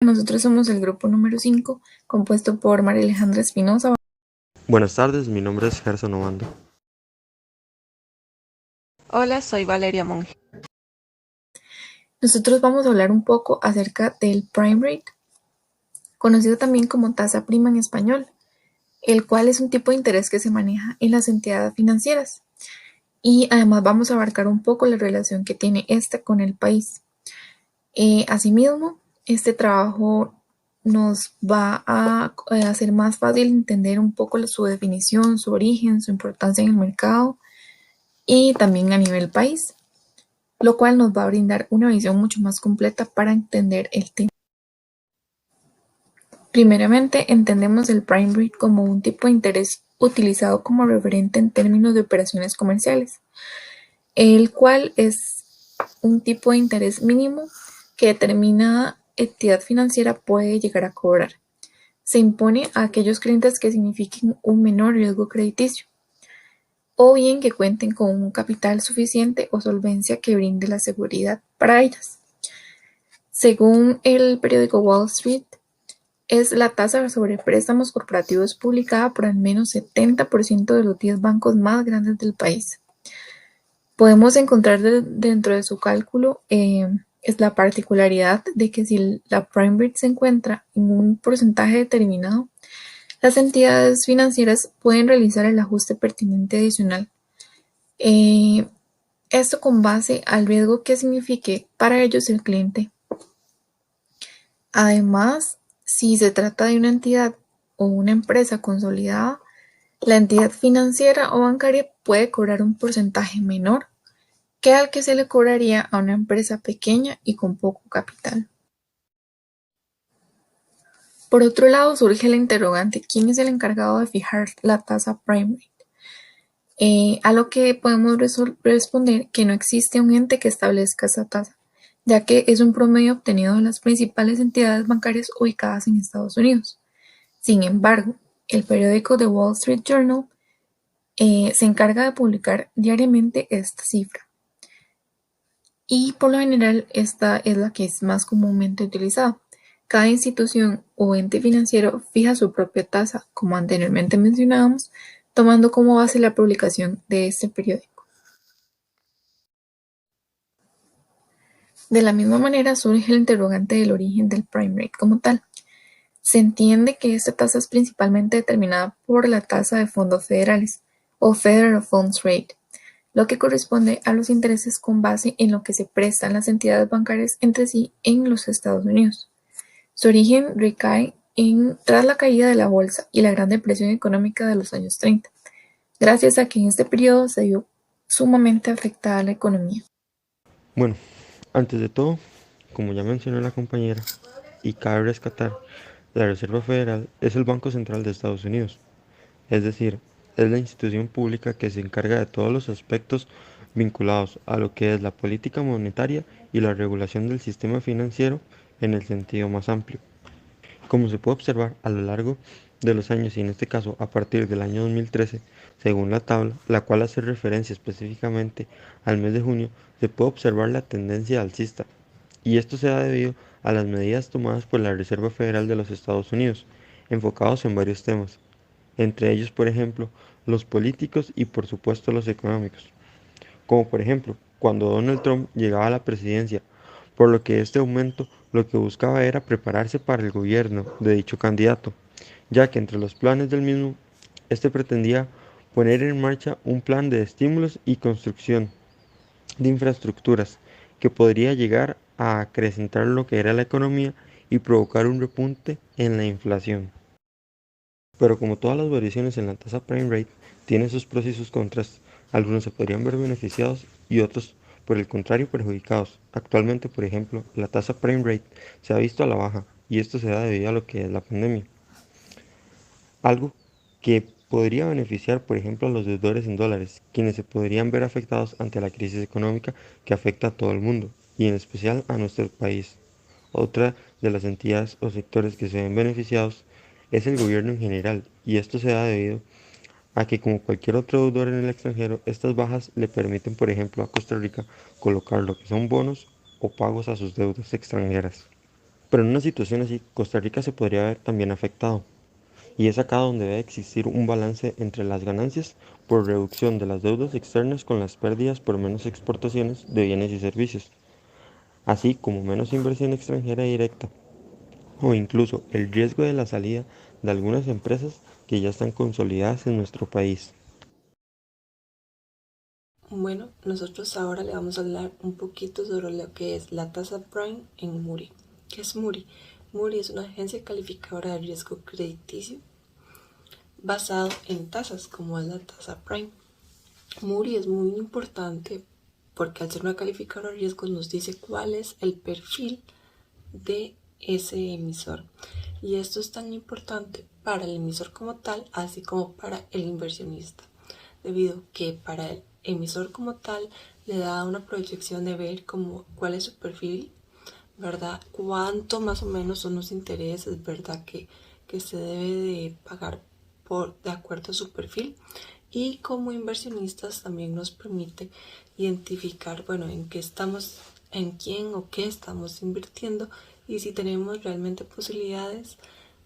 Nosotros somos el grupo número 5, compuesto por María Alejandra Espinosa. Buenas tardes, mi nombre es Gerson Obando. Hola, soy Valeria Monge. Nosotros vamos a hablar un poco acerca del prime rate, conocido también como tasa prima en español, el cual es un tipo de interés que se maneja en las entidades financieras. Y además vamos a abarcar un poco la relación que tiene esta con el país. Asimismo, este trabajo nos va a hacer más fácil entender un poco su definición, su origen, su importancia en el mercado y también a nivel país, lo cual nos va a brindar una visión mucho más completa para entender el tema. Primeramente, entendemos el prime rate como un tipo de interés utilizado como referente en términos de operaciones comerciales, el cual es un tipo de interés mínimo que determinada entidad financiera puede llegar a cobrar. Se impone a aquellos clientes que signifiquen un menor riesgo crediticio, o bien que cuenten con un capital suficiente o solvencia que brinde la seguridad para ellas. Según el periódico Wall Street, es la tasa sobre préstamos corporativos publicada por al menos 70% de los 10 bancos más grandes del país. Podemos encontrar dentro de su cálculo es la particularidad de que si la prime rate se encuentra en un porcentaje determinado, las entidades financieras pueden realizar el ajuste pertinente adicional. Esto con base al riesgo que signifique para ellos el cliente. Además, si se trata de una entidad o una empresa consolidada, la entidad financiera o bancaria puede cobrar un porcentaje menor que al que se le cobraría a una empresa pequeña y con poco capital. Por otro lado, surge la interrogante: ¿quién es el encargado de fijar la tasa prime rate? A lo que podemos responder que no existe un ente que establezca esa tasa, ya que es un promedio obtenido de las principales entidades bancarias ubicadas en Estados Unidos. Sin embargo, el periódico The Wall Street Journal se encarga de publicar diariamente esta cifra, y por lo general esta es la que es más comúnmente utilizada. Cada institución o ente financiero fija su propia tasa, como anteriormente mencionábamos, tomando como base la publicación de este periódico. De la misma manera surge el interrogante del origen del prime rate como tal. Se entiende que esta tasa es principalmente determinada por la tasa de fondos federales, o Federal Funds Rate, lo que corresponde a los intereses con base en lo que se prestan las entidades bancarias entre sí en los Estados Unidos. Su origen recae tras la caída de la bolsa y la Gran Depresión económica de los años 30, gracias a que en este periodo se vio sumamente afectada la economía. Bueno, antes de todo, como ya mencionó la compañera, y cabe rescatar, la Reserva Federal es el Banco Central de Estados Unidos, es decir, es la institución pública que se encarga de todos los aspectos vinculados a lo que es la política monetaria y la regulación del sistema financiero en el sentido más amplio. Como se puede observar a lo largo de los años y en este caso a partir del año 2013, según la tabla, la cual hace referencia específicamente al mes de junio, se puede observar la tendencia alcista, y esto se da debido a las medidas tomadas por la Reserva Federal de los Estados Unidos, enfocados en varios temas, entre ellos, por ejemplo, los políticos y por supuesto los económicos, como por ejemplo cuando Donald Trump llegaba a la presidencia, por lo que este aumento lo que buscaba era prepararse para el gobierno de dicho candidato, ya que entre los planes del mismo, este pretendía poner en marcha un plan de estímulos y construcción de infraestructuras que podría llegar a acrecentar lo que era la economía y provocar un repunte en la inflación. Pero como todas las variaciones en la tasa prime rate tienen sus pros y sus contras, algunos se podrían ver beneficiados y otros, por el contrario, perjudicados. Actualmente, por ejemplo, la tasa prime rate se ha visto a la baja y esto se da debido a lo que es la pandemia. Algo que podría beneficiar, por ejemplo, a los deudores en dólares, quienes se podrían ver afectados ante la crisis económica que afecta a todo el mundo y en especial a nuestro país. Otra de las entidades o sectores que se ven beneficiados es el gobierno en general, y esto se da debido a que, como cualquier otro deudor en el extranjero, estas bajas le permiten, por ejemplo, a Costa Rica colocar lo que son bonos o pagos a sus deudas extranjeras. Pero en una situación así, Costa Rica se podría ver también afectado. Y es acá donde debe existir un balance entre las ganancias por reducción de las deudas externas con las pérdidas por menos exportaciones de bienes y servicios, así como menos inversión extranjera directa, o incluso el riesgo de la salida de algunas empresas que ya están consolidadas en nuestro país. Bueno, nosotros ahora le vamos a hablar un poquito sobre lo que es la tasa Prime en Moody. ¿Qué es Moody? Moody es una agencia calificadora de riesgo crediticio basado en tasas como es la tasa Prime. Moody es muy importante porque al ser una calificadora de riesgos nos dice cuál es el perfil de ese emisor. Y esto es tan importante para el emisor como tal, así como para el inversionista, debido que para el emisor como tal le da una proyección de ver cuál es su perfil, ¿verdad? Cuánto más o menos son los intereses, ¿verdad? Que se debe de pagar de acuerdo a su perfil. Y como inversionistas también nos permite identificar, bueno, en quién o qué estamos invirtiendo y si tenemos realmente posibilidades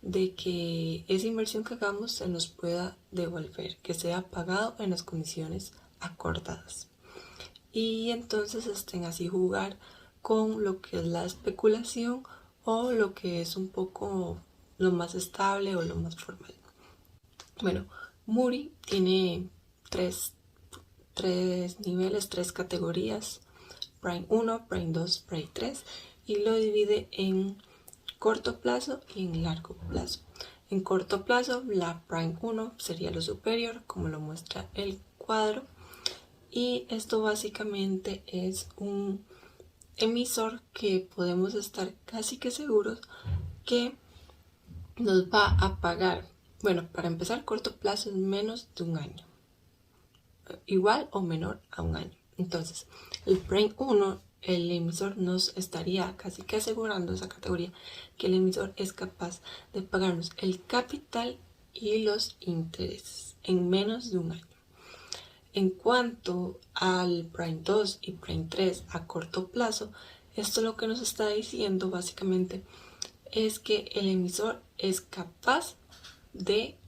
de que esa inversión que hagamos se nos pueda devolver, que sea pagado en las condiciones acordadas. Y entonces así jugar con lo que es la especulación o lo que es un poco lo más estable o lo más formal. Bueno, Moody tiene tres niveles, tres categorías, Prime 1, Prime 2, Prime 3, y lo divide en corto plazo y en largo plazo. En corto plazo, la Prime 1 sería lo superior, como lo muestra el cuadro, y esto básicamente es un emisor que podemos estar casi que seguros que nos va a pagar. Bueno, para empezar, corto plazo es menos de un año, igual o menor a un año. Entonces, el Prime 1, el emisor nos estaría casi que asegurando esa categoría, que el emisor es capaz de pagarnos el capital y los intereses en menos de un año. En cuanto al Prime 2 y Prime 3 a corto plazo, esto lo que nos está diciendo básicamente es que el emisor es capaz de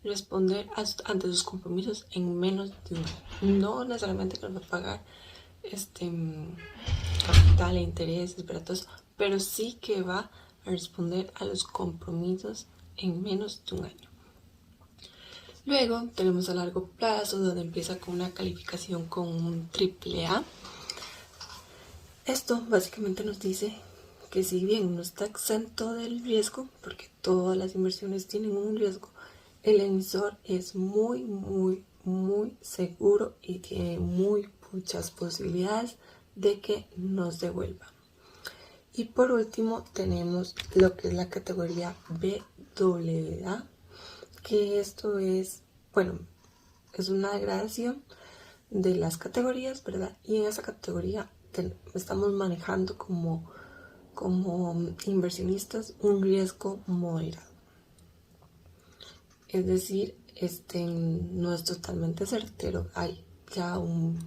responder ante sus compromisos en menos de un año. No necesariamente que nos va a pagar capital e intereses, pero sí que va a responder a los compromisos en menos de un año. Luego tenemos a largo plazo, donde empieza con una calificación con un AAA. Esto básicamente nos dice que si bien no está exento del riesgo, porque todas las inversiones tienen un riesgo, el emisor es muy seguro y tiene muy muchas posibilidades de que nos devuelva. Y por último tenemos lo que es la categoría BAA, que esto es, bueno, es una degradación de las categorías, ¿verdad? Y en esa categoría estamos manejando como inversionistas un riesgo moderado. Es decir, no es totalmente certero, hay ya un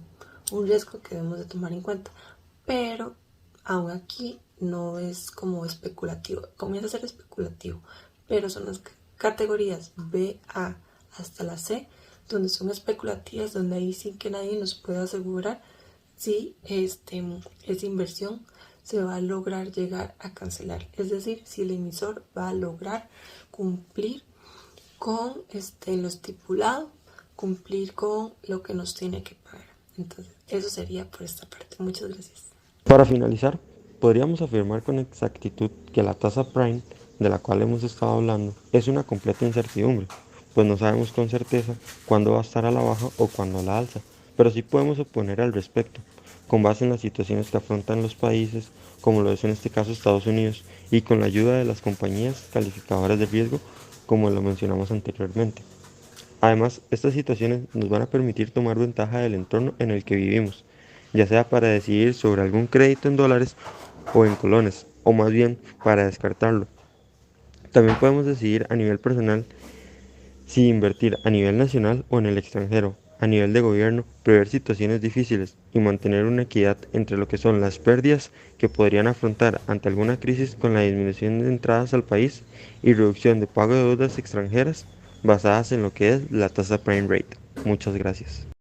riesgo que debemos de tomar en cuenta, pero aún aquí no es como especulativo, comienza a ser especulativo, pero son las categorías B, A hasta la C, donde son especulativas, donde ahí sí que nadie nos puede asegurar si esa inversión se va a lograr llegar a cancelar, es decir, si el emisor va a lograr cumplir con lo estipulado, cumplir con lo que nos tiene que pagar. Entonces, eso sería por esta parte. Muchas gracias. Para finalizar, podríamos afirmar con exactitud que la tasa Prime, de la cual hemos estado hablando, es una completa incertidumbre, pues no sabemos con certeza cuándo va a estar a la baja o cuándo a la alza, pero sí podemos oponer al respecto, con base en las situaciones que afrontan los países, como lo es en este caso Estados Unidos, y con la ayuda de las compañías calificadoras de riesgo, como lo mencionamos anteriormente. Además, estas situaciones nos van a permitir tomar ventaja del entorno en el que vivimos, ya sea para decidir sobre algún crédito en dólares o en colones, o más bien para descartarlo. También podemos decidir a nivel personal si invertir a nivel nacional o en el extranjero, a nivel de gobierno prever situaciones difíciles y mantener una equidad entre lo que son las pérdidas que podrían afrontar ante alguna crisis con la disminución de entradas al país y reducción de pago de deudas extranjeras basadas en lo que es la tasa prime rate. Muchas gracias.